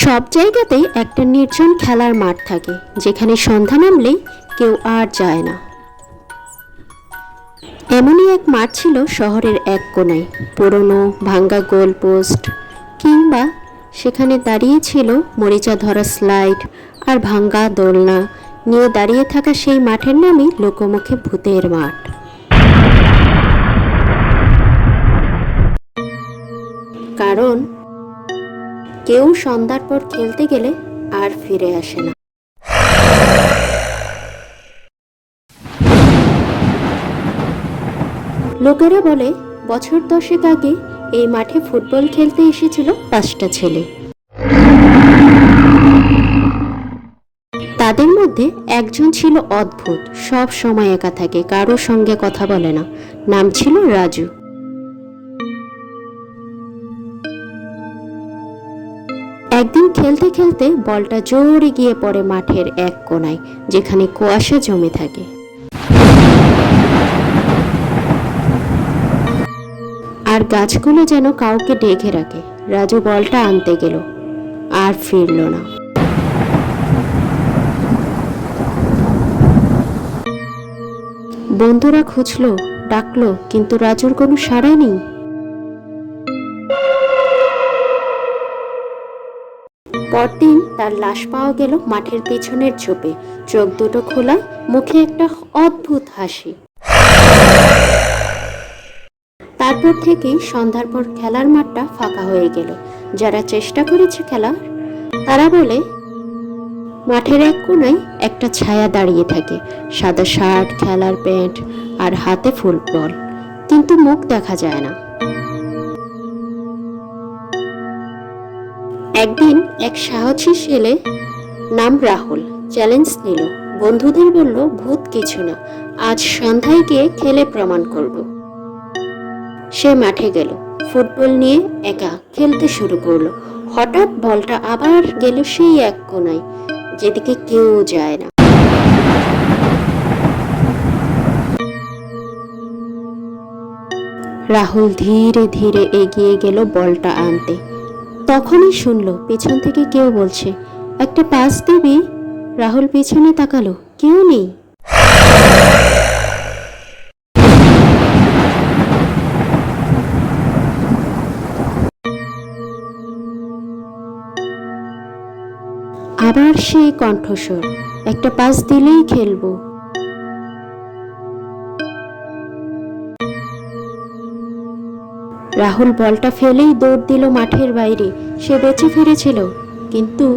সব জায়গাতেই একটা নির্জন খেলার মাঠ থাকে, যেখানে সন্ধ্যা নামলেই কেউ আর যায় না। এমনই এক মাঠ ছিল শহরের এক কোণায়। পুরনো ভাঙ্গা গোল পোস্ট, কিংবা সেখানে দাঁড়িয়ে ছিল মরিচা ধরা স্লাইড আর ভাঙ্গা দোলনা নিয়ে দাঁড়িয়ে থাকা সেই মাঠের নামই লোকমুখে ভূতের মাঠ। কারণ কেউ সন্ধ্যার পর খেলতে গেলে আর ফিরে আসে না। লোকেরা বলে, বছর 10 আগে এই মাঠে ফুটবল খেলতে এসেছিল 5টা ছেলে। তাদের মধ্যে একজন ছিল অদ্ভুত, সব সময় একা থাকে, কারোর সঙ্গে কথা বলে না। নাম ছিল রাজু। একদিন খেলতে খেলতে বলটা জোরে গিয়ে পড়ে মাঠের এক কোণায়, যেখানে কুয়াশা জমে থাকে। আর গাছগুলো যেন কাউকে ডেকে রাখে। রাজু বলটা আনতে গেল, আর ফিরল না। বন্ধুরা খুঁজলো, ডাকলো, কিন্তু রাজুর কোনো সাড়া নেই। পরদিন তার লাশ পাওয়া গেল মাঠের পেছনের ঝোপে, চোখ দুটো খোলা, মুখে একটা অদ্ভুত হাসি। তারপর থেকেই সন্ধ্যার পর খেলার মাঠটা ফাঁকা হয়ে গেল। যারা চেষ্টা করেছে খেলার, তারা বলে মাঠের এক কোণায় একটা ছায়া দাঁড়িয়ে থাকে, সাদা শার্ট, খেলার প্যান্ট আর হাতে ফুটবল, কিন্তু মুখ দেখা যায় না। একদিন এক সাহসী ছেলে নাম রাহুল চ্যালেঞ্জ নিল। বন্ধুদের বলল, ভূত কিছু না, আজ সন্ধ্যায় গিয়ে খেলে প্রমাণ করব। সে মাঠে গেল, ফুটবল নিয়ে একা খেলতে শুরু করলো। হঠাৎ বলটা আবার গেল সেই এক কোণায়, যেদিকে কেউ যায় না। রাহুল ধীরে ধীরে এগিয়ে গেল বলটা আনতে। তখনই শুনলো পেছন থেকে কেউ বলছে, একটা পাস দিবি? রাহুল পেছনে তাকালো, কেউ নেই। আবার সেই কণ্ঠস্বর, একটা পাস দিলেই খেলবো। রাহুল বলটা ফেলেই দৌড় দিল মাঠের বাইরে। সে বেঁচে ফিরেছিল, কিন্তু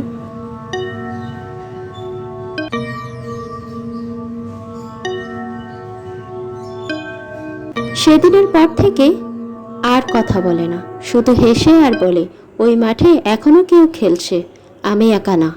সেদিনের পর থেকে আর কথা বলে না, শুধু হেসে আর বলে, ওই মাঠে এখনো কেউ খেলছে, আমি একা না।